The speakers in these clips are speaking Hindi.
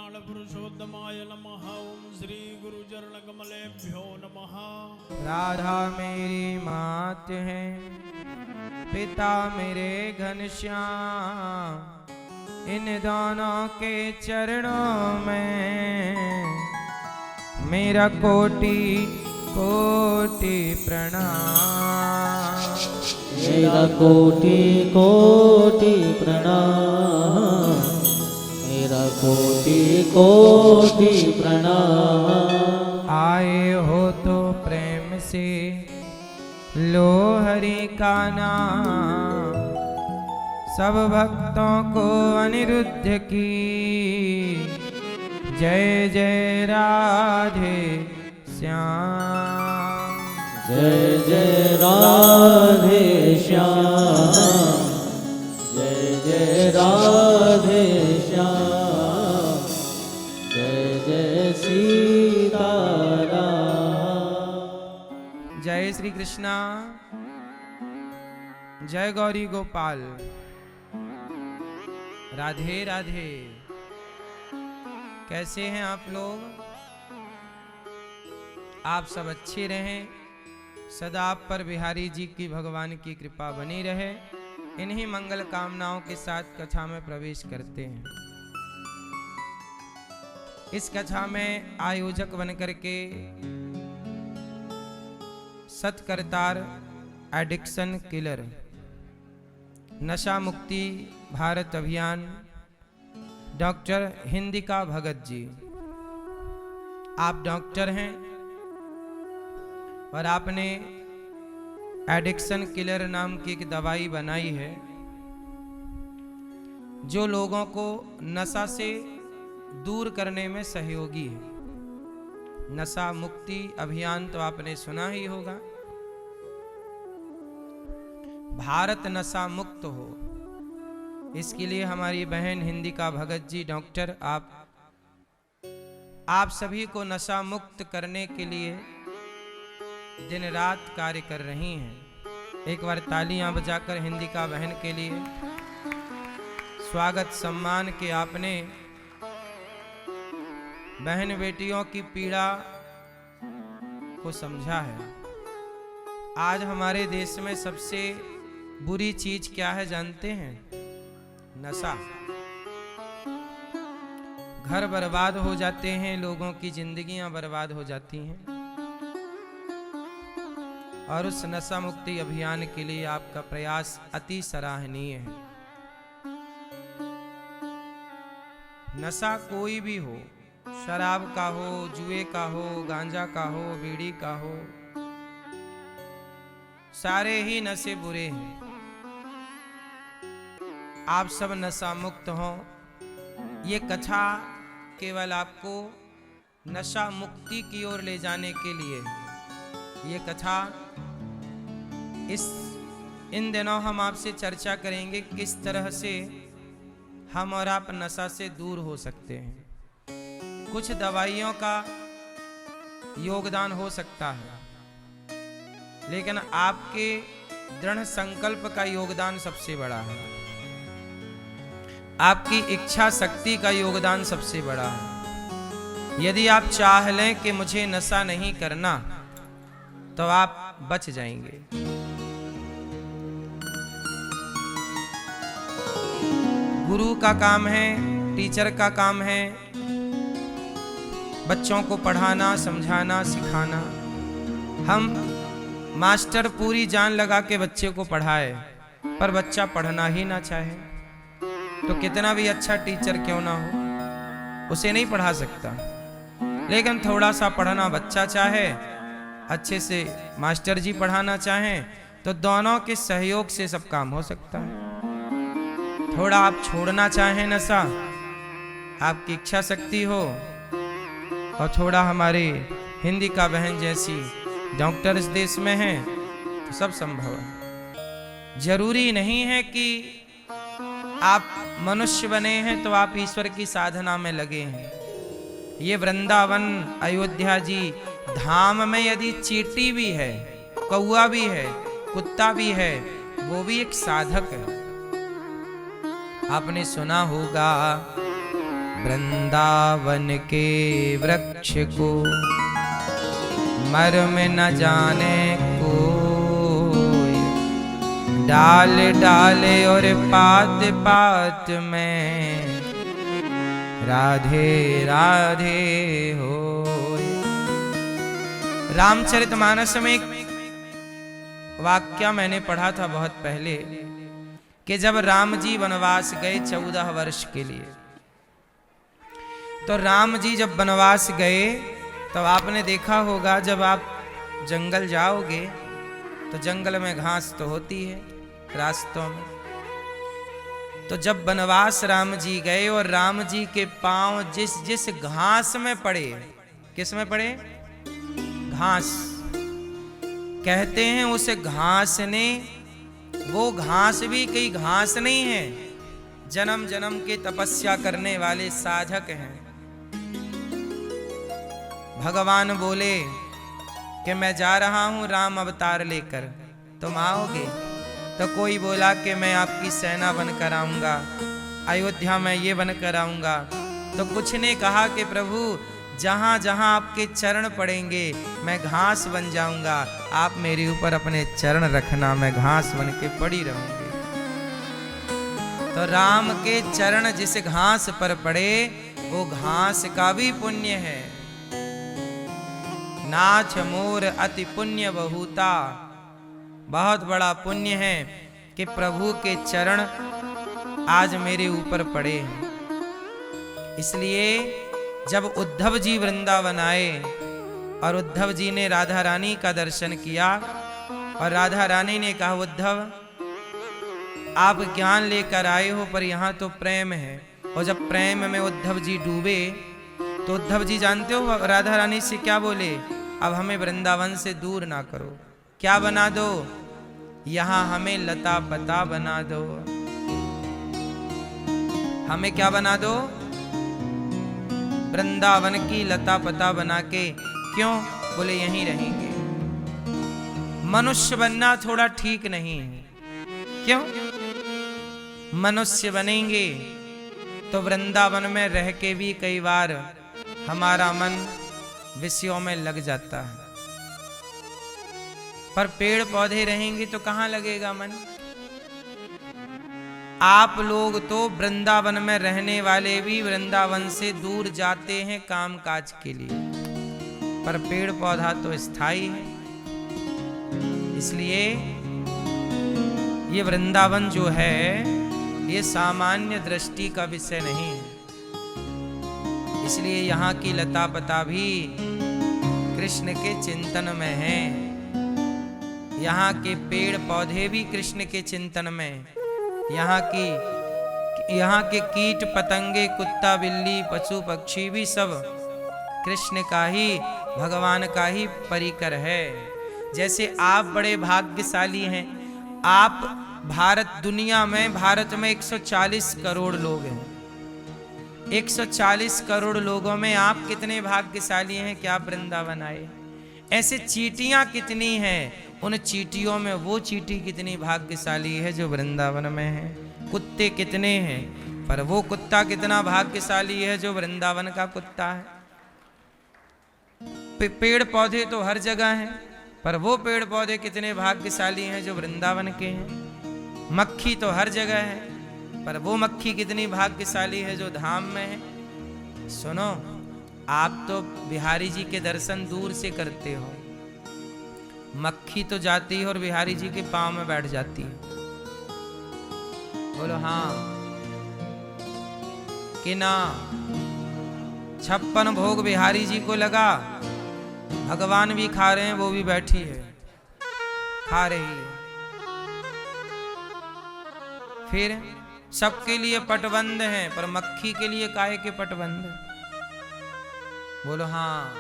प्राण पुरुषोत्तमाय नमः। ओम श्री गुरु चरण कमलेभ्यो नमः। राधा मेरी मात है, पिता मेरे घनश्याम, इन दोनों के चरणों में मेरा कोटि कोटि प्रणाम। मेरा कोटि कोटि प्रणाम, मेरा कोटि कोटि प्रणाम। आए हो तो प्रेम से लो हरि का नाम, सब भक्तों को अनिरुद्ध की जय जय राधे श्याम। जय जय राधे श्याम, जय जय राधे श्याम, जय जय सीताराम। जय श्री कृष्णा, जय गौरी गोपाल, राधे राधे। कैसे हैं आप लोग? आप सब अच्छे रहें, सदा आप पर बिहारी जी की भगवान की कृपा बनी रहे। इन्हीं मंगल कामनाओं के साथ कथा में प्रवेश करते हैं। इस कथा में आयोजक बनकर के सत्कर्तार एडिक्शन किलर नशा मुक्ति भारत अभियान डॉक्टर हिंदिका भगत जी। आप डॉक्टर हैं और आपने एडिक्शन किलर नाम की एक दवाई बनाई है जो लोगों को नशा से दूर करने में सहयोगी है। नशा मुक्ति अभियान तो आपने सुना ही होगा। भारत नशा मुक्त हो, इसके लिए हमारी बहन हिंदिका भगत जी डॉक्टर आप सभी को नशा मुक्त करने के लिए दिन रात कार्य कर रही हैं। एक बार तालियां बजाकर हिंदिका बहन के लिए स्वागत सम्मान के आपने बहन बेटियों की पीड़ा को समझा है। आज हमारे देश में सबसे बुरी चीज क्या है जानते हैं? नशा। घर बर्बाद हो जाते हैं, लोगों की जिंदगियां बर्बाद हो जाती हैं। और उस नशा मुक्ति अभियान के लिए आपका प्रयास अति सराहनीय है। नशा कोई भी हो, शराब का हो, जुए का हो, गांजा का हो, बीड़ी का हो, सारे ही नशे बुरे हैं। आप सब नशा मुक्त हों। ये कथा केवल आपको नशा मुक्ति की ओर ले जाने के लिए, ये कथा इन दिनों हम आपसे चर्चा करेंगे किस तरह से हम और आप नशा से दूर हो सकते हैं। कुछ दवाइयों का योगदान हो सकता है, लेकिन आपके दृढ़ संकल्प का योगदान सबसे बड़ा है। आपकी इच्छा शक्ति का योगदान सबसे बड़ा है। यदि आप चाह लें कि मुझे नशा नहीं करना, तो आप बच जाएंगे। गुरु का काम है, टीचर का काम है बच्चों को पढ़ाना, समझाना, सिखाना। हम मास्टर पूरी जान लगा के बच्चे को पढ़ाए, पर बच्चा पढ़ना ही ना चाहे, तो कितना भी अच्छा टीचर क्यों ना हो, उसे नहीं पढ़ा सकता। लेकिन थोड़ा सा पढ़ना बच्चा चाहे, अच्छे से मास्टर जी पढ़ाना चाहें, तो दोनों के सहयोग से सब काम हो सकता है। थोड़ा आप छोड़ना चाहें नशा, आपकी इच्छा शक्ति हो, और थोड़ा हमारे हिंदिका बहन जैसी डॉक्टर इस देश में हैं, तो सब संभव है। जरूरी नहीं है कि आप मनुष्य बने हैं तो आप ईश्वर की साधना में लगे हैं। ये वृंदावन अयोध्या जी धाम में यदि चींटी भी है, कौआ भी है, कुत्ता भी है, वो भी एक साधक है। आपने सुना होगा वृंदावन के वृक्ष को मर्म न जाने कोई, डाल डाले और पात पात में राधे राधे हो। रामचरितमानस में एक वाक्य मैंने पढ़ा था बहुत पहले कि जब राम जी वनवास गए 14 वर्ष के लिए, तो राम जी जब वनवास गए तब आपने देखा होगा जब आप जंगल जाओगे तो जंगल में घास तो होती है रास्तों में। तो जब वनवास राम जी गए और राम जी के पांव जिस जिस घास में पड़े, किस में पड़े? घास। कहते हैं उस घास ने, वो घास भी कोई घास नहीं है, जन्म जन्म के तपस्या करने वाले साधक हैं। भगवान बोले कि मैं जा रहा हूं राम अवतार लेकर, तुम आओगे? तो कोई बोला कि मैं आपकी सेना बनकर आऊंगा, अयोध्या में ये बनकर आऊंगा। तो कुछ ने कहा कि प्रभु जहां जहां आपके चरण पड़ेंगे मैं घास बन जाऊंगा, आप मेरे ऊपर अपने चरण रखना, मैं घास बन के पड़ी रहूंगी। तो राम के चरण जिस घास पर पड़े वो घास का भी पुण्य है। नाथ मोर अति पुण्य बहुता, बहुत बड़ा पुण्य है कि प्रभु के चरण आज मेरे ऊपर पड़े हैं। इसलिए जब उद्धव जी वृंदावन आए और उद्धव जी ने राधा रानी का दर्शन किया और राधा रानी ने कहा उद्धव आप ज्ञान लेकर आए हो पर यहाँ तो प्रेम है। और जब प्रेम में उद्धव जी डूबे तो उद्धव जी जानते हो राधा रानी से क्या बोले? अब हमें वृंदावन से दूर ना करो, क्या बना दो? यहाँ हमें लता पता बना दो। हमें क्या बना दो? वृंदावन की लता पता बना के। क्यों? बोले यहीं रहेंगे। मनुष्य बनना थोड़ा ठीक नहीं है। क्यों? मनुष्य बनेंगे तो वृंदावन में रह के भी कई बार हमारा मन विषयों में लग जाता है, पर पेड़ पौधे रहेंगे तो कहां लगेगा मन? आप लोग तो वृंदावन में रहने वाले भी वृंदावन से दूर जाते हैं काम काज के लिए, पर पेड़ पौधा तो स्थायी है। इसलिए ये वृंदावन जो है ये सामान्य दृष्टि का विषय नहीं है। इसलिए यहाँ की लता पता भी कृष्ण के चिंतन में है, यहाँ के पेड़ पौधे भी कृष्ण के चिंतन में, यहाँ के कीट पतंगे कुत्ता बिल्ली पशु पक्षी भी सब कृष्ण का ही, भगवान का ही परिकर है। जैसे आप बड़े भाग्यशाली हैं, आप दुनिया में भारत में 140 करोड़ लोग हैं। 140 करोड़ लोगों में आप कितने भाग्यशाली हैं कि आप वृंदावन आए। ऐसे चींटियां कितनी हैं, उन चींटियों में वो चींटी कितनी भाग्यशाली है जो वृंदावन में है। कुत्ते कितने हैं, पर वो कुत्ता कितना भाग्यशाली है जो वृंदावन का कुत्ता है। पेड़ पौधे तो हर जगह हैं, पर वो पेड़ पौधे कितने भाग्यशाली हैं जो वृंदावन के हैं। मक्खी तो हर जगह है, पर वो मक्खी कितनी भाग्यशाली है जो धाम में है। सुनो, आप तो बिहारी जी के दर्शन दूर से करते हो, मक्खी तो जाती है और बिहारी जी के पांव में बैठ जाती है। बोलो हाँ कि ना? 56 भोग बिहारी जी को लगा, भगवान भी खा रहे हैं, वो भी बैठी है खा रही है। फिर सबके लिए पटबंद हैं, पर मक्खी के लिए काहे के पटबंद? बोलो हाँ।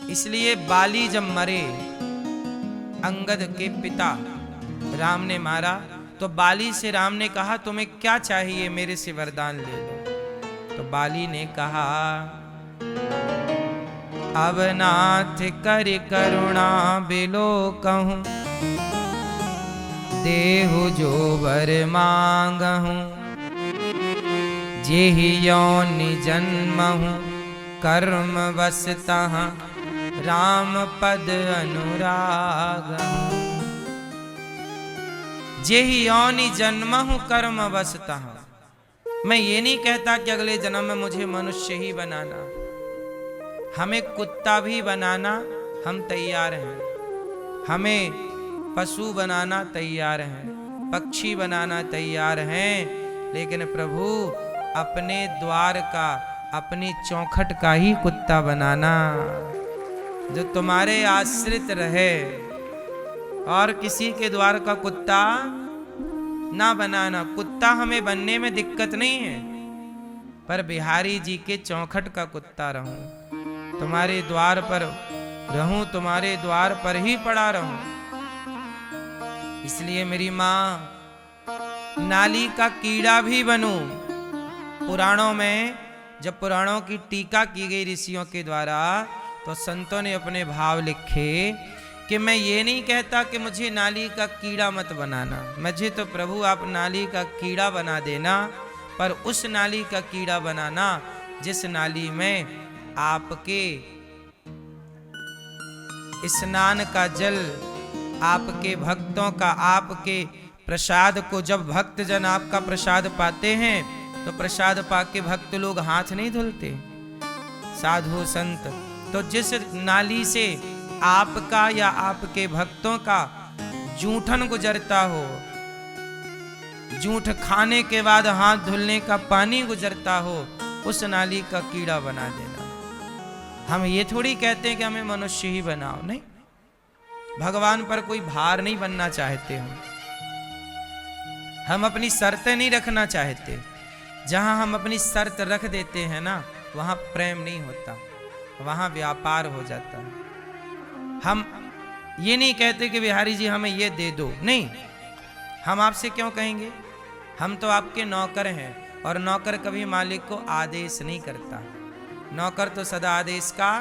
इसलिए बाली जब मरे, अंगद के पिता राम ने मारा, तो बाली से राम ने कहा तुम्हें क्या चाहिए, मेरे से वरदान ले लो। तो बाली ने कहा अब नाथ कर करुणा बिलो कहूं, देहु जो वर मांगहूं। जेहि योनि जन्महु कर्म वसतः राम पद अनुराग। जेहि योनि जन्महु कर्म वसतः। मैं ये नहीं कहता कि अगले जन्म में मुझे मनुष्य ही बनाना, हमें कुत्ता भी बनाना हम तैयार हैं, हमें पशु बनाना तैयार हैं, पक्षी बनाना तैयार हैं, लेकिन प्रभु अपने द्वार का, अपनी चौखट का ही कुत्ता बनाना, जो तुम्हारे आश्रित रहे, और किसी के द्वार का कुत्ता ना बनाना। कुत्ता हमें बनने में दिक्कत नहीं है, पर बिहारी जी के चौखट का कुत्ता रहूं, तुम्हारे द्वार पर रहूं, तुम्हारे द्वार पर ही पड़ा रहूं। इसलिए मेरी माँ, नाली का कीड़ा भी बनूं। पुराणों में जब पुराणों की टीका की गई ऋषियों के द्वारा, तो संतों ने अपने भाव लिखे कि मैं ये नहीं कहता कि मुझे नाली का कीड़ा मत बनाना, मुझे तो प्रभु आप नाली का कीड़ा बना देना, पर उस नाली का कीड़ा बनाना जिस नाली में आपके स्नान का जल, आपके भक्तों का, आपके प्रसाद को, जब भक्तजन आपका प्रसाद पाते हैं तो प्रसाद पाके भक्त लोग हाथ नहीं धुलते, साधु संत, तो जिस नाली से आपका या आपके भक्तों का जूठन गुजरता हो, जूठ खाने के बाद हाथ धुलने का पानी गुजरता हो, उस नाली का कीड़ा बना देना। हम ये थोड़ी कहते हैं कि हमें मनुष्य ही बनाओ, नहीं, भगवान पर कोई भार नहीं बनना चाहते हम अपनी शर्तें नहीं रखना चाहते। जहां हम अपनी शर्त रख देते हैं ना, वहां प्रेम नहीं होता, वहां व्यापार हो जाता है। हम ये नहीं कहते कि बिहारी जी हमें ये दे दो, नहीं, हम आपसे क्यों कहेंगे, हम तो आपके नौकर हैं, और नौकर कभी मालिक को आदेश नहीं करता, नौकर तो सदा आदेश का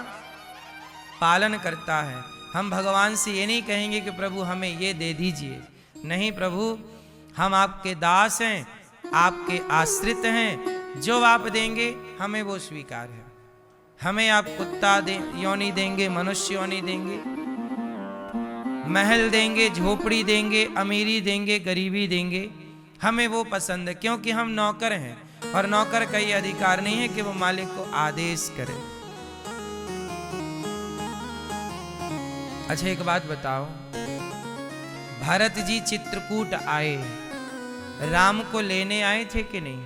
पालन करता है। हम भगवान से ये नहीं कहेंगे कि प्रभु हमें ये दे दीजिए, नहीं प्रभु, हम आपके दास हैं, आपके आश्रित हैं, जो आप देंगे हमें वो स्वीकार है। हमें आप कुत्ता योनि देंगे, मनुष्य योनि देंगे, महल देंगे, झोपड़ी देंगे, अमीरी देंगे, गरीबी देंगे, हमें वो पसंद है, क्योंकि हम नौकर हैं, और नौकर का ये अधिकार नहीं है कि वो मालिक को आदेश करे। अच्छा एक बात बताओ, भरत जी चित्रकूट आए, राम को लेने आए थे कि नहीं?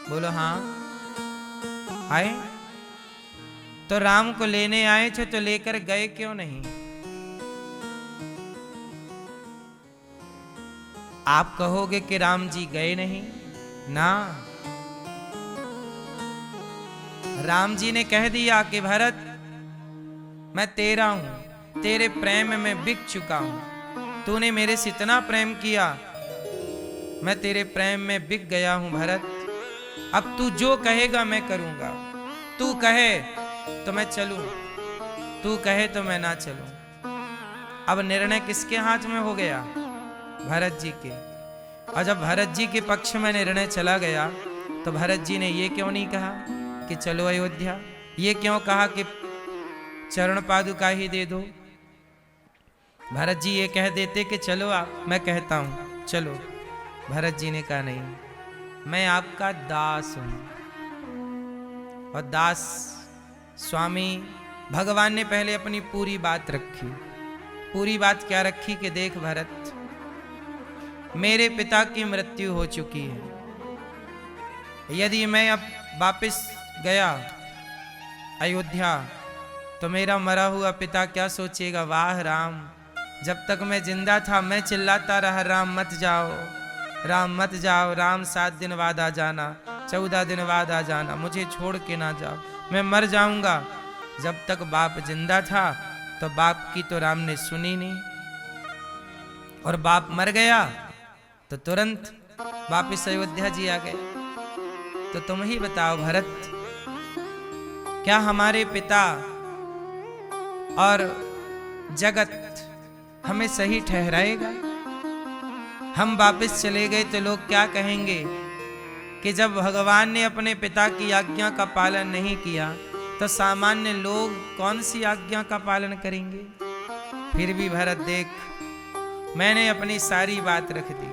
बोलो हाँ, आए। तो राम को लेने आए थे तो लेकर गए क्यों नहीं? आप कहोगे कि राम जी गए नहीं ना, राम जी ने कह दिया कि भरत मैं तेरा हूं, तेरे प्रेम में बिक चुका हूं, तूने मेरे से इतना प्रेम किया, मैं तेरे प्रेम में बिक गया हूं भरत, अब तू जो कहेगा मैं करूंगा, तू कहे तो मैं चलूं, तू कहे तो मैं ना चलूं। अब निर्णय किसके हाथ में हो गया? भरत जी के। और जब भरत जी के पक्ष में निर्णय चला गया, तो भरत जी ने ये क्यों नहीं कहा कि चलो अयोध्या, ये क्यों कहा कि चरण पादुका ही दे दो? भरत जी ये कह देते कि चलो आप, मैं कहता हूं चलो। भरत जी ने कहा नहीं, मैं आपका दास हूं, और दास स्वामी भगवान ने पहले अपनी पूरी बात रखी। पूरी बात क्या रखी कि देख भरत, मेरे पिता की मृत्यु हो चुकी है, यदि मैं अब वापस गया अयोध्या तो मेरा मरा हुआ पिता क्या सोचेगा? वाह राम, जब तक मैं जिंदा था मैं चिल्लाता रहा राम मत जाओ, राम मत जाओ, राम 7 दिन बाद आ जाना, 14 दिन बाद आ जाना, मुझे छोड़ के ना जाओ, मैं मर जाऊंगा। जब तक बाप जिंदा था तो बाप की तो राम ने सुनी नहीं, और बाप मर गया तो तुरंत वापिस अयोध्या जी आ गए। तो तुम ही बताओ भरत, क्या हमारे पिता और जगत हमें सही ठहराएगा? हम वापस चले गए तो लोग क्या कहेंगे कि जब भगवान ने अपने पिता की आज्ञा का पालन नहीं किया तो सामान्य लोग कौन सी आज्ञा का पालन करेंगे। फिर भी भरत देख, मैंने अपनी सारी बात रख दी,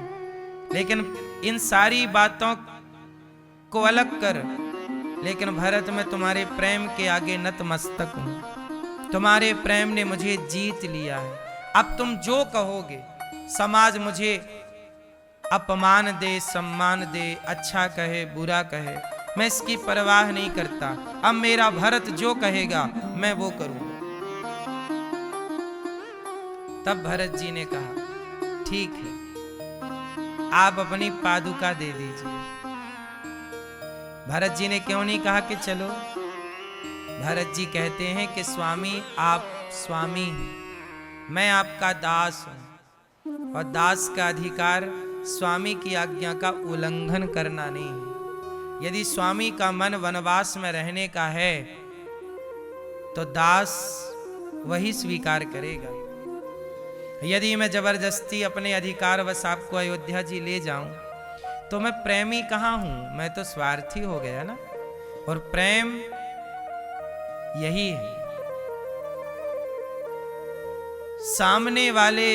लेकिन इन सारी बातों को अलग कर, लेकिन भरत मैं तुम्हारे प्रेम के आगे नतमस्तक हूं। तुम्हारे प्रेम ने मुझे जीत लिया है। अब तुम जो कहोगे, समाज मुझे अपमान दे, सम्मान दे, अच्छा कहे, बुरा कहे, मैं इसकी परवाह नहीं करता। अब मेरा भरत जो कहेगा मैं वो करूंगा। तब भरत जी ने कहा, ठीक है, आप अपनी पादुका दे दीजिए। भरत जी ने क्यों नहीं कहा कि चलो। भरत जी कहते हैं कि स्वामी, आप स्वामी हैं, मैं आपका दास हूं, और दास का अधिकार स्वामी की आज्ञा का उल्लंघन करना नहीं है। यदि स्वामी का मन वनवास में रहने का है तो दास वही स्वीकार करेगा। यदि मैं जबरदस्ती अपने अधिकार वश आपको अयोध्या जी ले जाऊं तो मैं प्रेमी कहाँ हूं, मैं तो स्वार्थी हो गया ना। और प्रेम यही है, सामने वाले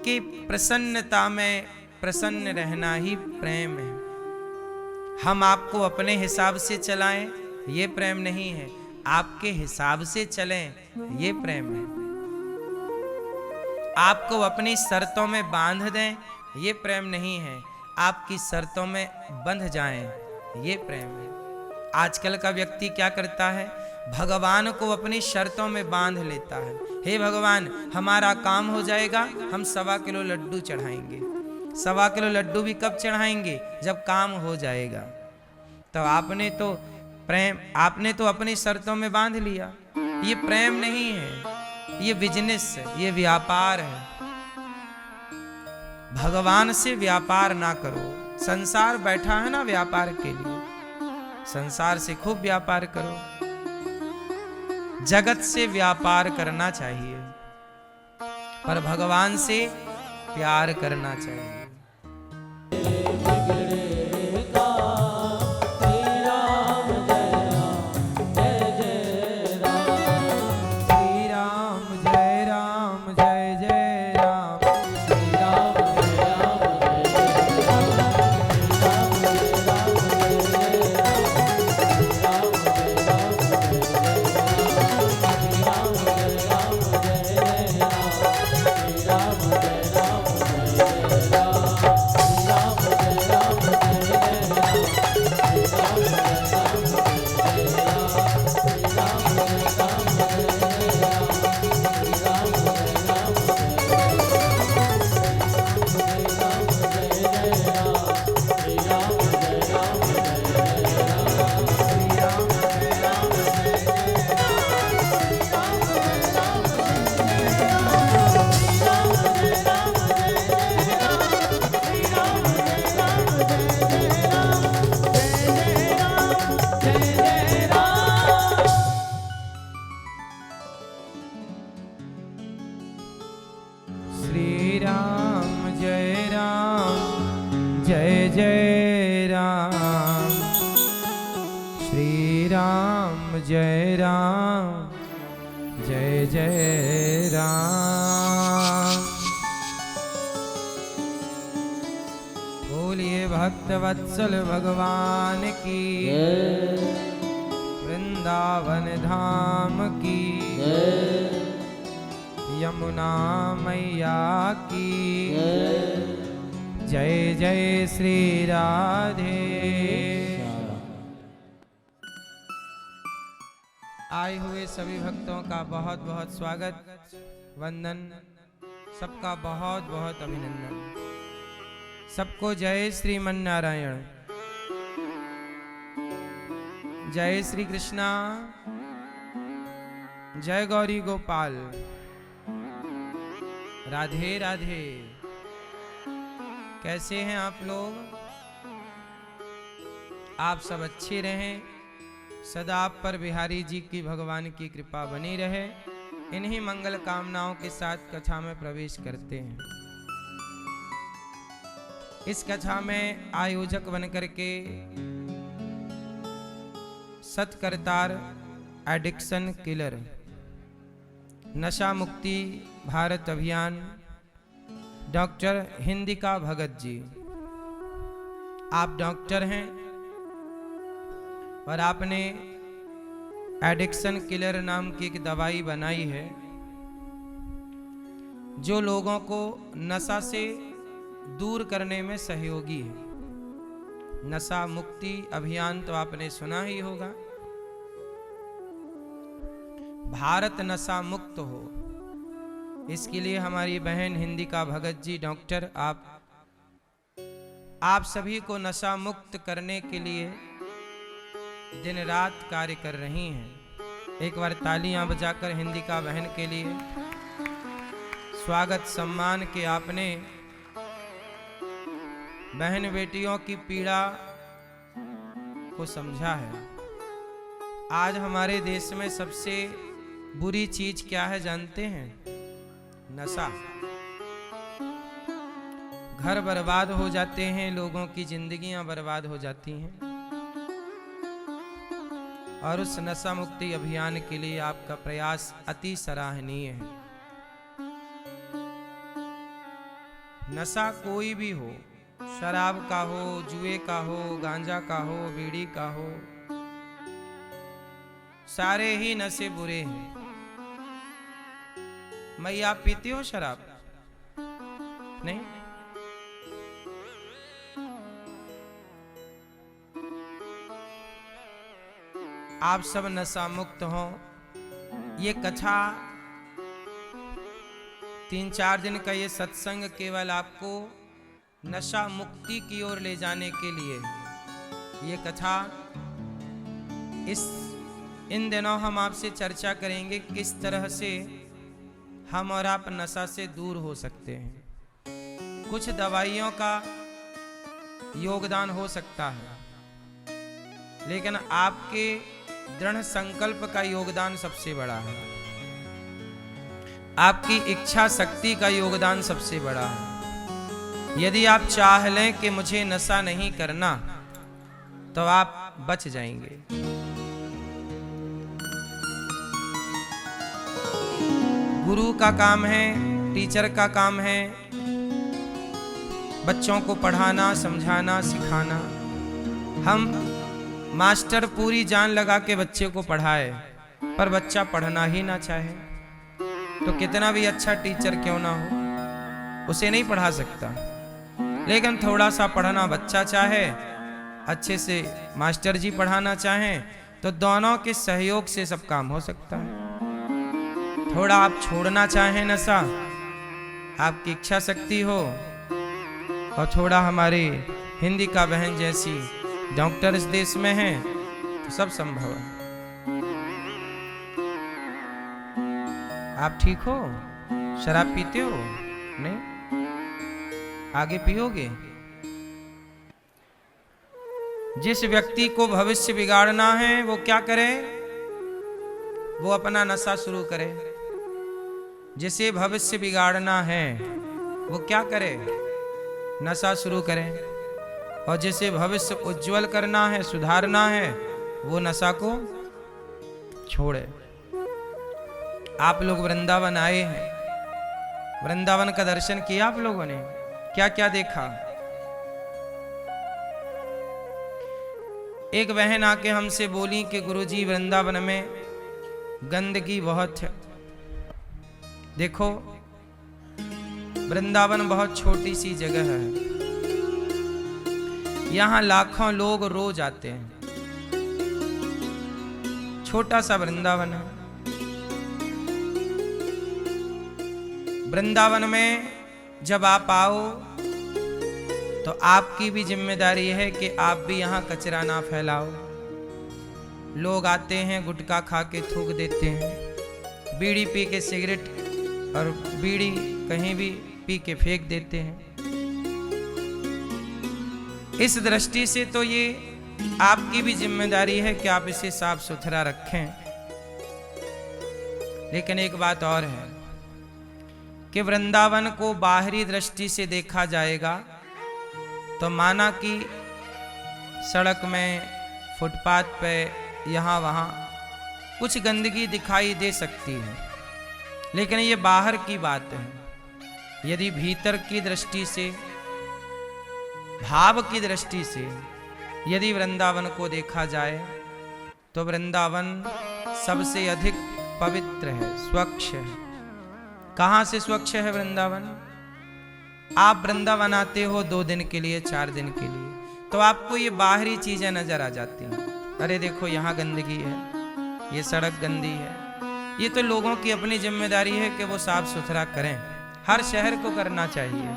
की प्रसन्नता में प्रसन्न रहना ही प्रेम है। हम आपको अपने हिसाब से चलाएं ये प्रेम नहीं है, आपके हिसाब से चलें ये प्रेम है। आपको अपनी शर्तों में बांध दें ये प्रेम नहीं है, आपकी शर्तों में बंध जाएं ये प्रेम है। आजकल का व्यक्ति क्या करता है, भगवान को अपनी शर्तों में बांध लेता है। हे भगवान, हमारा काम हो जाएगा, हम 1.25 किलो लड्डू चढ़ाएंगे। 1.25 किलो लड्डू भी कब चढ़ाएंगे, जब काम हो जाएगा। तो आपने तो अपनी शर्तों में बांध लिया। ये प्रेम नहीं है, ये बिजनेस है, ये व्यापार है। भगवान से व्यापार ना करो। संसार बैठा है ना व्यापार के लिए, संसार से खूब व्यापार करो। जगत से व्यापार करना चाहिए, पर भगवान से प्यार करना चाहिए। जय राम जय जय राम। बोलिए भक्त वत्सल भगवान की, वृंदावन धाम की, यमुना मैया की जय जय श्री राधे। आए हुए सभी भक्तों का बहुत बहुत स्वागत, वंदन, सबका बहुत बहुत अभिनंदन। सबको जय श्रीमन नारायण, जय श्री कृष्णा, जय गौरी गोपाल, राधे राधे। कैसे हैं आप लोग? आप सब अच्छे रहें, सदा आप पर बिहारी जी की भगवान की कृपा बनी रहे। इन्हीं मंगल कामनाओं के साथ कथा में प्रवेश करते हैं। इस कथा में आयोजक बनकर के सत्कर्तार एडिक्शन किलर नशा मुक्ति भारत अभियान डॉक्टर हिंदिका भगत जी। आप डॉक्टर हैं और आपने एडिक्शन किलर नाम की एक दवाई बनाई है जो लोगों को नशा से दूर करने में सहयोगी है। नशा मुक्ति अभियान तो आपने सुना ही होगा। भारत नशा मुक्त हो, इसके लिए हमारी बहन हिंदिका भगत जी डॉक्टर आप सभी को नशा मुक्त करने के लिए दिन रात कार्य कर रही हैं। एक बार तालियां बजाकर हिंदिका बहन के लिए स्वागत सम्मान के आपने बहन बेटियों की पीड़ा को समझा है। आज हमारे देश में सबसे बुरी चीज क्या है जानते हैं? नशा। घर बर्बाद हो जाते हैं, लोगों की जिंदगियां बर्बाद हो जाती हैं। और उस नशा मुक्ति अभियान के लिए आपका प्रयास अति सराहनीय है। नशा कोई भी हो, शराब का हो, जुए का हो, गांजा का हो, बीड़ी का हो, सारे ही नशे बुरे हैं। मैया आप पीती हो शराब? नहीं? आप सब नशा मुक्त हो। ये कथा 3-4 दिन का ये सत्संग केवल आपको नशा मुक्ति की ओर ले जाने के लिए। ये कथा इन दिनों हम आपसे चर्चा करेंगे किस तरह से हम और आप नशा से दूर हो सकते हैं। कुछ दवाइयों का योगदान हो सकता है, लेकिन आपके दृढ़ संकल्प का योगदान सबसे बड़ा है। आपकी इच्छा शक्ति का योगदान सबसे बड़ा है। यदि आप चाह लें कि मुझे नशा नहीं करना, तो आप बच जाएंगे। गुरु का काम है, टीचर का काम है बच्चों को पढ़ाना, समझाना, सिखाना। हम मास्टर पूरी जान लगा के बच्चे को पढ़ाए, पर बच्चा पढ़ना ही ना चाहे, तो कितना भी अच्छा टीचर क्यों ना हो, उसे नहीं पढ़ा सकता। लेकिन थोड़ा सा पढ़ना बच्चा चाहे, अच्छे से मास्टर जी पढ़ाना चाहें, तो दोनों के सहयोग से सब काम हो सकता है। थोड़ा आप छोड़ना चाहें नशा, आपकी इच्छा शक्ति हो, और थोड़ा हमारी हिंदिका बहन जैसी डॉक्टर इस देश में हैं, तो सब संभव है। आप ठीक हो? शराब पीते हो? नहीं? आगे पियोगे? जिस व्यक्ति को भविष्य बिगाड़ना है वो क्या करे? वो अपना नशा शुरू करे। जिसे भविष्य बिगाड़ना है वो क्या करे? नशा शुरू करे। और जिसे भविष्य उज्जवल करना है, सुधारना है, वो नशा को छोड़े। आप लोग वृंदावन आए हैं, वृंदावन का दर्शन किया आप लोगों ने? क्या क्या देखा? एक बहन आके हमसे बोली कि गुरुजी वृंदावन में गंदगी बहुत है। देखो, वृंदावन बहुत छोटी सी जगह है, यहाँ लाखों लोग रोज आते हैं। छोटा सा वृंदावन है। वृंदावन में जब आप आओ तो आपकी भी जिम्मेदारी है कि आप भी यहाँ कचरा ना फैलाओ। लोग आते हैं, गुटखा खा के थूक देते हैं, बीड़ी पी के, सिगरेट और बीड़ी कहीं भी पी के फेंक देते हैं। इस दृष्टि से तो ये आपकी भी जिम्मेदारी है कि आप इसे साफ सुथरा रखें। लेकिन एक बात और है कि वृंदावन को बाहरी दृष्टि से देखा जाएगा तो माना कि सड़क में, फुटपाथ पे, यहाँ वहाँ कुछ गंदगी दिखाई दे सकती है, लेकिन ये बाहर की बात है। यदि भीतर की दृष्टि से, भाव की दृष्टि से यदि वृंदावन को देखा जाए तो वृंदावन सबसे अधिक पवित्र है, स्वच्छ है। कहाँ से स्वच्छ है वृंदावन? आप वृंदावन आते हो 2 दिन के लिए, 4 दिन के लिए, तो आपको ये बाहरी चीजें नजर आ जाती हैं। अरे देखो यहाँ गंदगी है, ये सड़क गंदी है। ये तो लोगों की अपनी जिम्मेदारी है कि वो साफ सुथरा करें। हर शहर को करना चाहिए।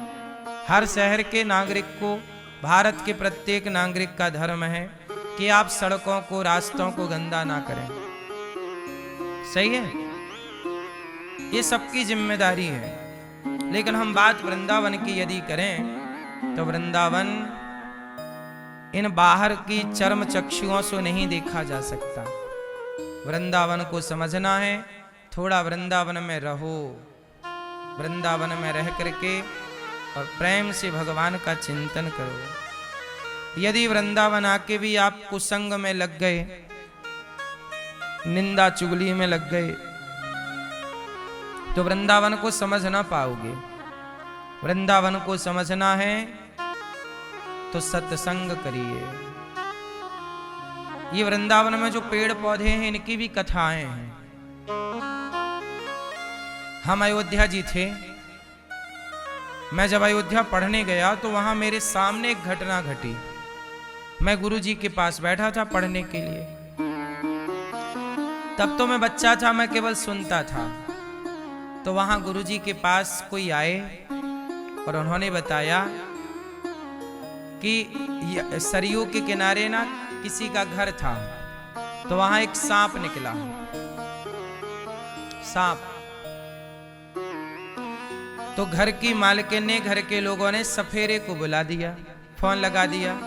हर शहर के नागरिक को, भारत के प्रत्येक नागरिक का धर्म है कि आप सड़कों को, रास्तों को गंदा ना करें। सही है, ये सबकी जिम्मेदारी है। लेकिन हम बात वृंदावन की यदि करें तो वृंदावन इन बाहर की चर्म चक्षुओं से नहीं देखा जा सकता। वृंदावन को समझना है, थोड़ा वृंदावन में रहो, वृंदावन में रह करके और प्रेम से भगवान का चिंतन करो। यदि वृंदावन आके भी आप कुसंग में लग गए, निंदा चुगली में लग गए, तो वृंदावन को समझ ना पाओगे। वृंदावन को समझना है तो सत्संग करिए। ये वृंदावन में जो पेड़ पौधे हैं, इनकी भी कथाएं हैं। हम अयोध्या जी थे। मैं जब अयोध्या पढ़ने गया तो वहां मेरे सामने एक घटना घटी। मैं गुरु जी के पास बैठा था पढ़ने के लिए। तब तो मैं बच्चा था, मैं केवल सुनता था। तो वहां गुरु जी के पास कोई आए और उन्होंने बताया कि सरयू के किनारे ना किसी का घर था, तो वहां एक सांप निकला। सांप। तो घर की मालकिन ने, घर के लोगों ने सफेरे को बुला दिया, फोन लगा दिया।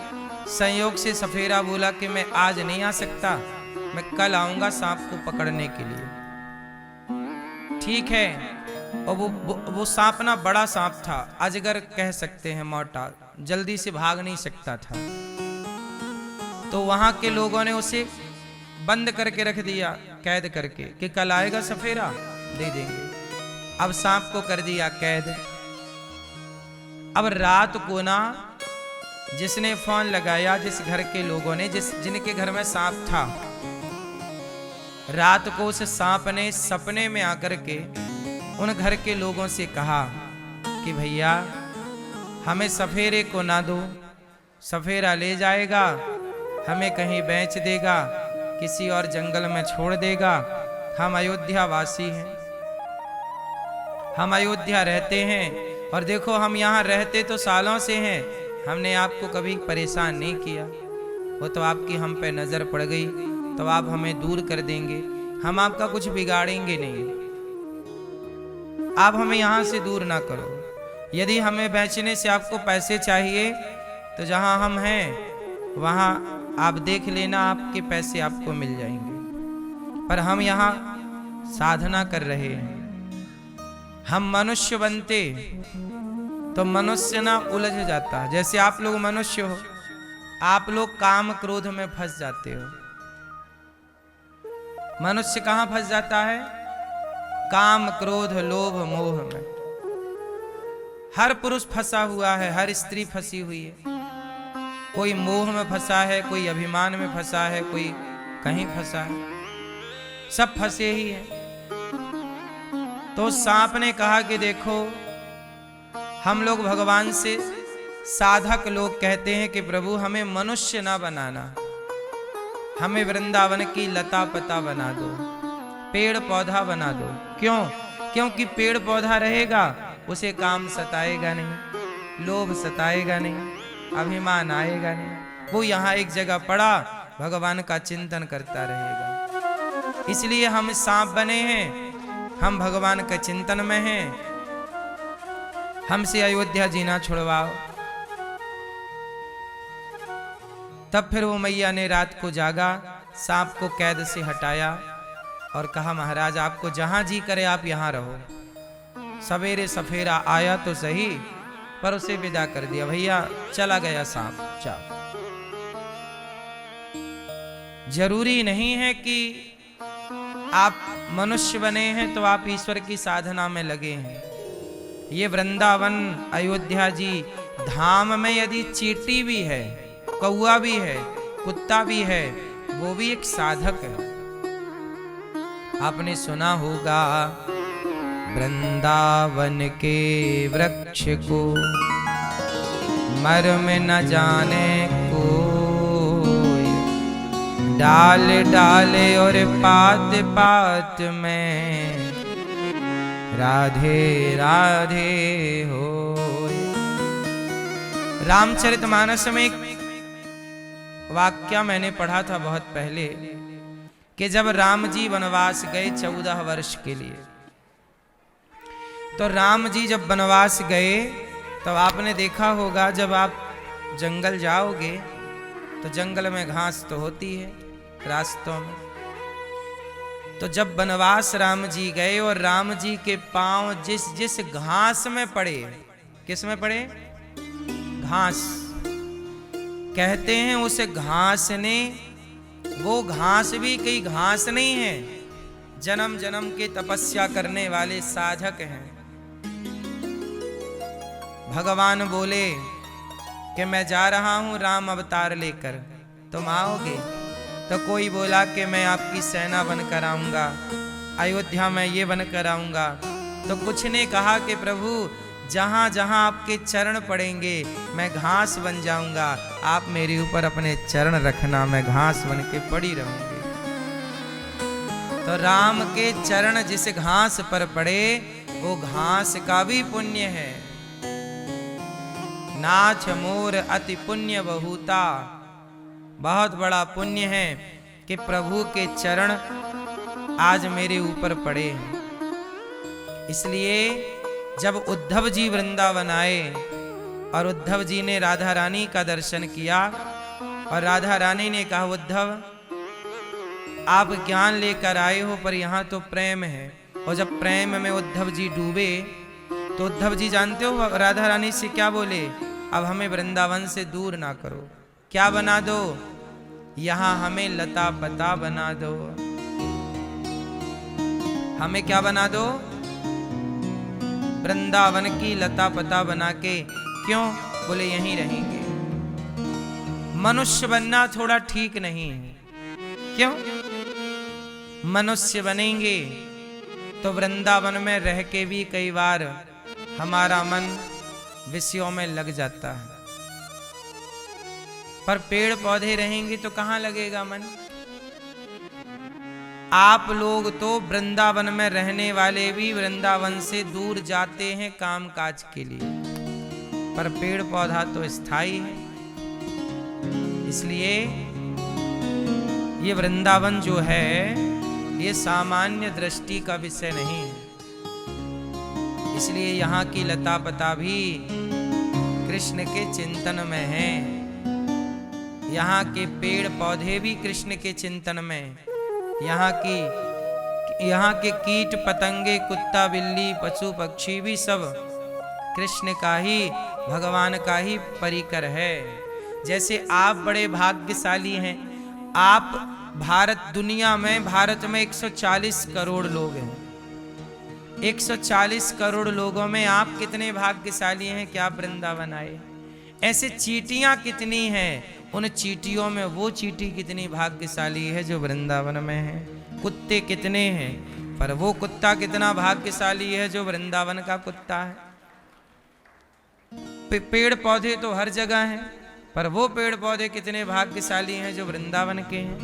संयोग से सफेरा बोला कि मैं आज नहीं आ सकता, मैं कल आऊंगा सांप को पकड़ने के लिए। ठीक है। और वो सांप ना बड़ा सांप था, अजगर कह सकते हैं, मोटा, जल्दी से भाग नहीं सकता था। तो वहां के लोगों ने उसे बंद करके रख दिया, कैद करके, कि कल आएगा सफेरा दे देंगे। अब सांप को कर दिया कैद। अब रात को ना जिसने फोन लगाया, जिस घर के लोगों ने, जिनके घर में सांप था, रात को उस सांप ने सपने में आकर के उन घर के लोगों से कहा कि भैया हमें सफेरे को ना दो, सफेरा ले जाएगा, हमें कहीं बेच देगा, किसी और जंगल में छोड़ देगा। हम अयोध्या वासी हैं, हम अयोध्या रहते हैं, और देखो हम यहाँ रहते तो सालों से हैं, हमने आपको कभी परेशान नहीं किया। वो तो आपकी हम पे नजर पड़ गई तो आप हमें दूर कर देंगे, हम आपका कुछ बिगाड़ेंगे नहीं, आप हमें यहाँ से दूर ना करो। यदि हमें बेचने से आपको पैसे चाहिए तो जहाँ हम हैं वहाँ आप देख लेना, आपके पैसे आपको मिल जाएंगे। पर हम यहाँ साधना कर रहे हैं। हम मनुष्य बनते तो मनुष्य ना उलझ जाता। जैसे आप लोग मनुष्य हो, आप लोग काम क्रोध में फंस जाते हो। मनुष्य कहाँ फंस जाता है? काम क्रोध लोभ मोह में। हर पुरुष फंसा हुआ है, हर स्त्री फंसी हुई है। कोई मोह में फंसा है, कोई अभिमान में फंसा है, कोई कहीं फंसा है, सब फंसे ही हैं। तो सांप ने कहा कि देखो, हम लोग भगवान से, साधक लोग कहते हैं कि प्रभु हमें मनुष्य ना बनाना, हमें वृंदावन की लता पता बना दो, पेड़ पौधा बना दो। क्यों? क्योंकि पेड़ पौधा रहेगा, उसे काम सताएगा नहीं, लोभ सताएगा नहीं, अभिमान आएगा नहीं। वो यहाँ एक जगह पड़ा भगवान का चिंतन करता रहेगा। इसलिए हम सांप बने हैं, हम भगवान के चिंतन में हैं। हमसे अयोध्या जीना छुड़वाओ। तब फिर वो मैया ने रात को जागा, सांप को कैद से हटाया और कहा महाराज आपको जहां जी करे आप यहां रहो। सवेरे सफेरा आया तो सही, पर उसे विदा कर दिया, भैया चला गया सांप, जाओ। जरूरी नहीं है कि आप मनुष्य बने हैं तो आप ईश्वर की साधना में लगे हैं। ये वृंदावन अयोध्या जी धाम में यदि चींटी भी है, कौआ भी है, कुत्ता भी है, वो भी एक साधक है। आपने सुना होगा वृंदावन के वृक्ष को मर्म न जाने कोई, डाल डाले और पात पात में राधे राधे हो। रामचरितमानस में एक वाक्य मैंने पढ़ा था बहुत पहले कि जब राम जी वनवास गए 14 वर्ष के लिए, तो राम जी जब वनवास गए तो आपने देखा होगा जब आप जंगल जाओगे तो जंगल में घास तो होती है रास्तों में। तो जब वनवास राम जी गए और राम जी के पांव जिस जिस घास में पड़े, किस में पड़े? घास। कहते हैं उस घास ने, वो घास भी कोई घास नहीं है, जन्म जन्म के तपस्या करने वाले साधक हैं। भगवान बोले कि मैं जा रहा हूं राम अवतार लेकर, तुम आओगे? तो कोई बोला कि मैं आपकी सेना बनकर आऊंगा, अयोध्या में ये बनकर आऊंगा। तो कुछ ने कहा कि प्रभु जहां जहां आपके चरण पड़ेंगे मैं घास बन जाऊंगा, आप मेरे ऊपर अपने चरण रखना, मैं घास बन के पड़ी रहूंगी। तो राम के चरण जिस घास पर पड़े वो घास का भी पुण्य है। नाथ मोर अति पुण्य बहुता, बहुत बड़ा पुण्य है कि प्रभु के चरण आज मेरे ऊपर पड़े हैं। इसलिए जब उद्धव जी वृंदावन आए और उद्धव जी ने राधा रानी का दर्शन किया और राधा रानी ने कहा उद्धव आप ज्ञान लेकर आए हो पर यहाँ तो प्रेम है। और जब प्रेम में उद्धव जी डूबे तो उद्धव जी जानते हो राधा रानी से क्या बोले? अब हमें वृंदावन से दूर ना करो, क्या बना दो? यहाँ हमें लता पता बना दो। हमें क्या बना दो? वृंदावन की लता पता बना के। क्यों? बोले यहीं रहेंगे। मनुष्य बनना थोड़ा ठीक नहीं है। क्यों? मनुष्य बनेंगे तो वृंदावन में रह के भी कई बार हमारा मन विषयों में लग जाता है, पर पेड़ पौधे रहेंगे तो कहां लगेगा मन? आप लोग तो वृंदावन में रहने वाले भी वृंदावन से दूर जाते हैं काम काज के लिए, पर पेड़ पौधा तो स्थायी है। इसलिए ये वृंदावन जो है ये सामान्य दृष्टि का विषय नहीं है। इसलिए यहाँ की लता पता भी कृष्ण के चिंतन में है, यहाँ के पेड़ पौधे भी कृष्ण के चिंतन में, यहाँ के कीट पतंगे कुत्ता बिल्ली पशु पक्षी भी सब कृष्ण का ही, भगवान का ही परिकर है। जैसे आप बड़े भाग्यशाली हैं, आप दुनिया में भारत में 140 करोड़ लोग हैं। 140 करोड़ लोगों में आप कितने भाग्यशाली हैं कि आप वृंदावन आए। ऐसे चींटियां कितनी हैं, उन चींटियों में वो चींटी कितनी भाग्यशाली है जो वृंदावन में है। कुत्ते कितने हैं, पर वो कुत्ता कितना भाग्यशाली है जो वृंदावन का कुत्ता है। पेड़ पौधे तो हर जगह हैं, पर वो पेड़ पौधे कितने भाग्यशाली हैं जो वृंदावन के हैं।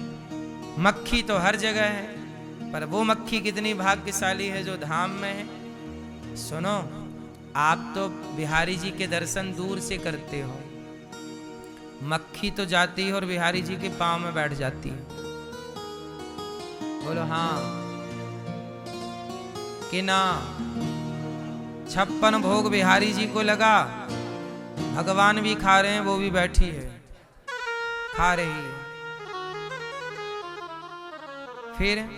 मक्खी तो हर जगह है, पर वो मक्खी कितनी भाग्यशाली है जो धाम में है। सुनो, आप तो बिहारी जी के दर्शन दूर से करते हो, मक्खी तो जाती है और बिहारी जी के पांव में बैठ जाती है। बोलो हाँ कि ना? 56 भोग बिहारी जी को लगा, भगवान भी खा रहे हैं, वो भी बैठी है खा रही है। फिर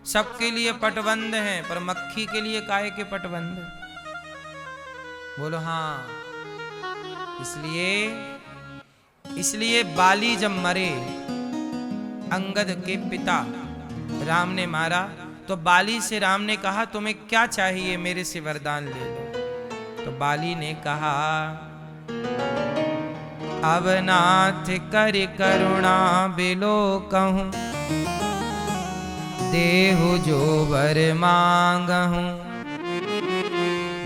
सबके लिए पटबंद हैं, पर मक्खी के लिए काहे के पटबंद? बोलो हाँ। इसलिए बाली जब मरे, अंगद के पिता राम ने मारा, तो बाली से राम ने कहा तुम्हें क्या चाहिए, मेरे से वरदान ले लो। तो बाली ने कहा अब नाथ कर करुणा बिलो कहूं, देहु जो वर मांगहूं,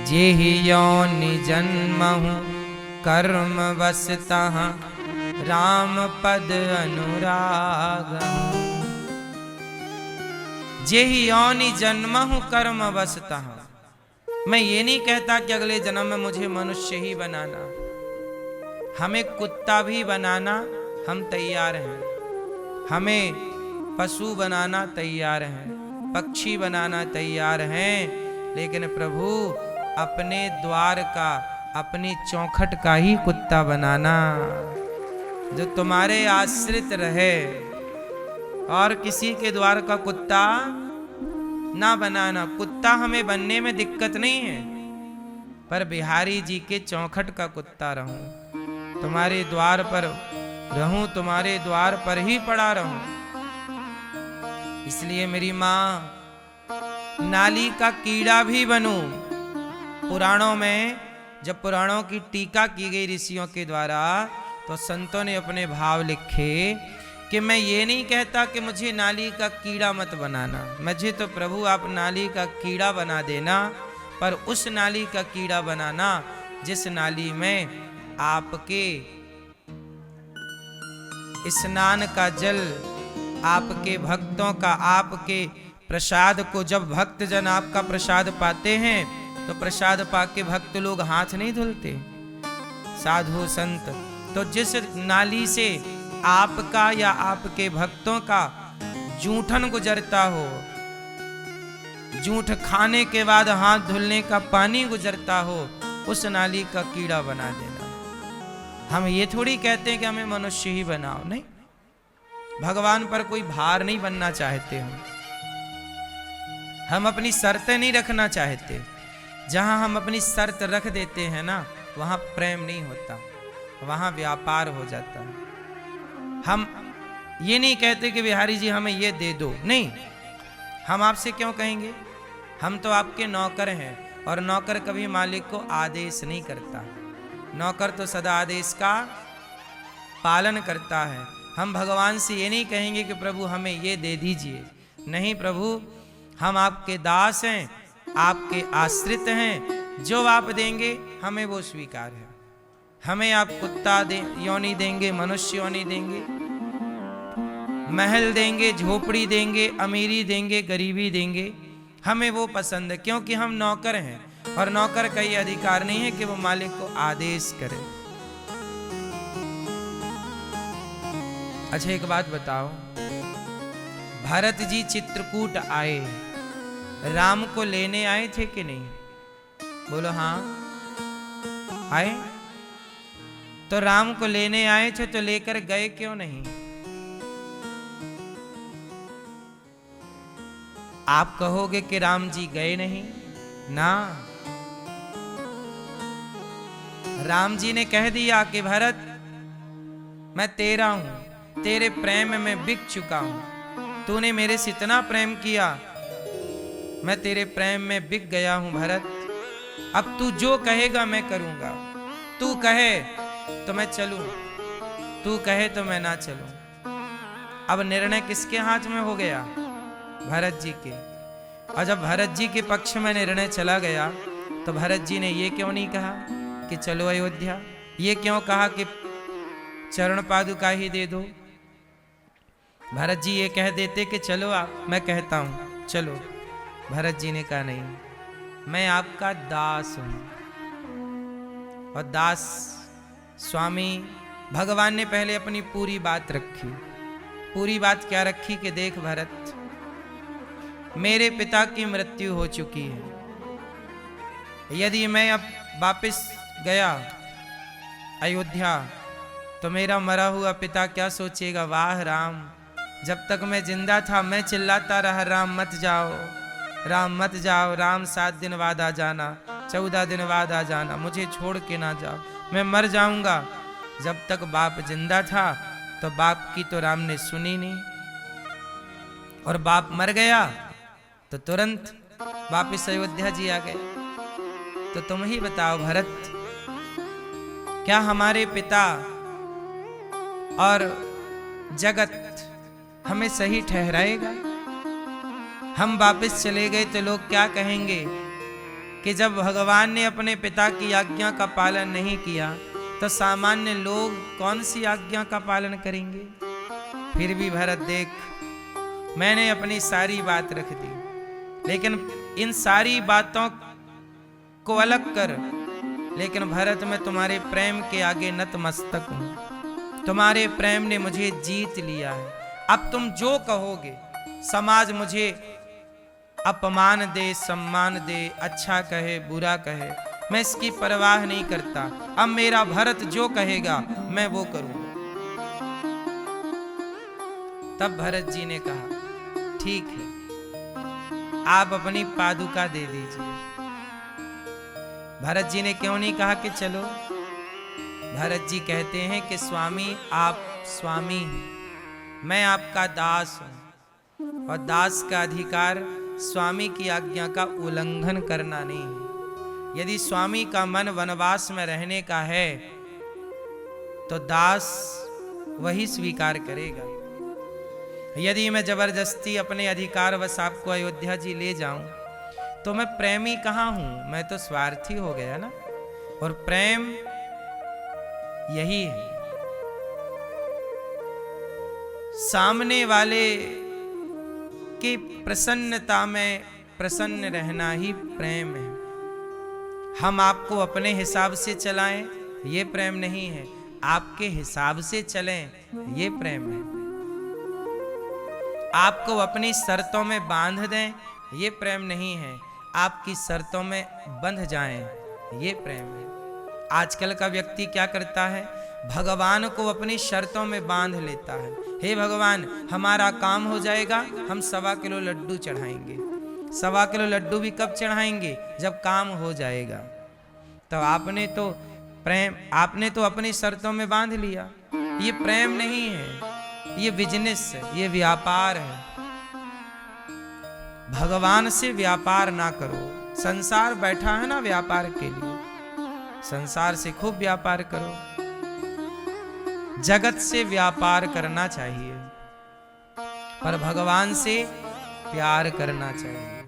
जेहि योनि जन्महूं, कर्म बसतः राम पद अनुराग। जेहि योनि जन्महूं कर्म बसतः। मैं ये नहीं कहता कि अगले जन्म में मुझे मनुष्य ही बनाना, हमें कुत्ता भी बनाना हम तैयार हैं, हमें पशु बनाना तैयार हैं, पक्षी बनाना तैयार हैं, लेकिन प्रभु अपने द्वार का, अपनी चौखट का ही कुत्ता बनाना, जो तुम्हारे आश्रित रहे, और किसी के द्वार का कुत्ता ना बनाना। कुत्ता हमें बनने में दिक्कत नहीं है, पर बिहारी जी के चौखट का कुत्ता रहूं, तुम्हारे द्वार पर रहूं, तुम्हारे द्वार पर ही पड़ा रहूं। इसलिए मेरी मां, नाली का कीड़ा भी बनूं। पुराणों में जब पुराणों की टीका की गई ऋषियों के द्वारा, तो संतों ने अपने भाव लिखे कि मैं ये नहीं कहता कि मुझे नाली का कीड़ा मत बनाना, मुझे तो प्रभु आप नाली का कीड़ा बना देना, पर उस नाली का कीड़ा बनाना जिस नाली में आपके स्नान का जल, आपके भक्तों का, आपके प्रसाद को, जब भक्त जन आपका प्रसाद पाते हैं तो प्रसाद पाके भक्त लोग हाथ नहीं धुलते, साधु संत, तो जिस नाली से आपका या आपके भक्तों का जूठन गुजरता हो, जूठ खाने के बाद हाथ धुलने का पानी गुजरता हो, उस नाली का कीड़ा बना देना। हम ये थोड़ी कहते हैं कि हमें मनुष्य ही बनाओ, नहीं, भगवान पर कोई भार नहीं बनना चाहते हम अपनी शर्तें नहीं रखना चाहते। जहां हम अपनी शर्त रख देते हैं ना, वहां प्रेम नहीं होता, वहां व्यापार हो जाता है। हम ये नहीं कहते कि बिहारी जी हमें ये दे दो, नहीं, हम आपसे क्यों कहेंगे, हम तो आपके नौकर हैं, और नौकर कभी मालिक को आदेश नहीं करता, नौकर तो सदा आदेश का पालन करता है। हम भगवान से ये नहीं कहेंगे कि प्रभु हमें ये दे दीजिए, नहीं प्रभु, हम आपके दास हैं, आपके आश्रित हैं, जो आप देंगे हमें वो स्वीकार है। हमें आप कुत्ता योनि देंगे, मनुष्य योनि देंगे, महल देंगे, झोपड़ी देंगे, अमीरी देंगे, गरीबी देंगे, हमें वो पसंद है, क्योंकि हम नौकर हैं, और नौकर का ये अधिकार नहीं है कि वो मालिक को आदेश करे। अच्छा एक बात बताओ, भरत जी चित्रकूट आए, राम को लेने आए थे कि नहीं? बोलो हाँ, आए। तो राम को लेने आए थे, तो लेकर गए क्यों नहीं? आप कहोगे कि राम जी गए नहीं ना, राम जी ने कह दिया कि भरत मैं तेरा हूं, तेरे प्रेम में बिक चुका हूं, तूने मेरे से इतना प्रेम किया, मैं तेरे प्रेम में बिक गया हूं भरत, अब तू जो कहेगा मैं करूंगा, तू कहे तो मैं चलूं, तू कहे तो मैं ना चलूं। अब निर्णय किसके हाथ में हो गया? भरत जी के। और जब भरत जी के पक्ष में निर्णय चला गया, तो भरत जी ने ये क्यों नहीं कहा कि चलो अयोध्या, ये क्यों कहा कि चरण पादुका ही दे दो? भरत जी ये कह देते कि चलो आप, मैं कहता हूं चलो। भरत जी ने कहा नहीं, मैं आपका दास हूं, और दास स्वामी भगवान ने पहले अपनी पूरी बात रखी। पूरी बात क्या रखी कि देख भरत, मेरे पिता की मृत्यु हो चुकी है, यदि मैं अब वापस गया अयोध्या तो मेरा मरा हुआ पिता क्या सोचेगा? वाह राम, जब तक मैं जिंदा था मैं चिल्लाता रहा राम मत जाओ, राम मत जाओ, राम 7 दिन बाद आ जाना, 14 दिन बाद आ जाना, मुझे छोड़ के ना जाओ। मैं मर जाऊंगा। जब तक बाप जिंदा था तो बाप की तो राम ने सुनी नहीं, और बाप मर गया तो तुरंत वापिस अयोध्या जी आ गए। तो तुम ही बताओ भरत, क्या हमारे पिता और जगत हमें सही ठहराएगा? हम वापस चले गए तो लोग क्या कहेंगे कि जब भगवान ने अपने पिता की आज्ञा का पालन नहीं किया तो सामान्य लोग कौन सी आज्ञा का पालन करेंगे? फिर भी भरत देख, मैंने अपनी सारी बात रख दी, लेकिन इन सारी बातों को अलग कर, लेकिन भरत मैं तुम्हारे प्रेम के आगे नतमस्तक हूं। तुम्हारे प्रेम ने मुझे जीत लिया है। अब तुम जो कहोगे, समाज मुझे अपमान दे, सम्मान दे, अच्छा कहे, बुरा कहे, मैं इसकी परवाह नहीं करता। अब मेरा भरत जो कहेगा मैं वो करूंगा। तब भरत जी ने कहा, ठीक है, आप अपनी पादुका दे दीजिए। भरत जी ने क्यों नहीं कहा कि चलो? भरत जी कहते हैं कि स्वामी, आप स्वामी हैं, मैं आपका दास हूं, और दास का अधिकार स्वामी की आज्ञा का उल्लंघन करना नहीं है। यदि स्वामी का मन वनवास में रहने का है तो दास वही स्वीकार करेगा। यदि मैं जबरदस्ती अपने अधिकार वश आपको अयोध्या जी ले जाऊं तो मैं प्रेमी कहाँ हूं? मैं तो स्वार्थी हो गया ना। और प्रेम यही है, सामने वाले की प्रसन्नता में प्रसन्न रहना ही प्रेम है। हम आपको अपने हिसाब से चलाएं ये प्रेम नहीं है, आपके हिसाब से चलें ये प्रेम है। आपको अपनी शर्तों में बांध दें ये प्रेम नहीं है, आपकी शर्तों में बंध जाएं ये प्रेम है। आजकल का व्यक्ति क्या करता है? भगवान को अपनी शर्तों में बांध लेता है। हे भगवान, हमारा काम हो जाएगा, हम 1.25 किलो लड्डू चढ़ाएंगे। 1.25 किलो लड्डू भी कब चढ़ाएंगे? जब काम हो जाएगा। तो आपने तो अपनी शर्तों में बांध लिया। ये प्रेम नहीं है, ये बिजनेस है, ये व्यापार है। भगवान से व्यापार ना करो। संसार बैठा है ना व्यापार के लिए, संसार से खूब व्यापार करो। जगत से व्यापार करना चाहिए, पर भगवान से प्यार करना चाहिए।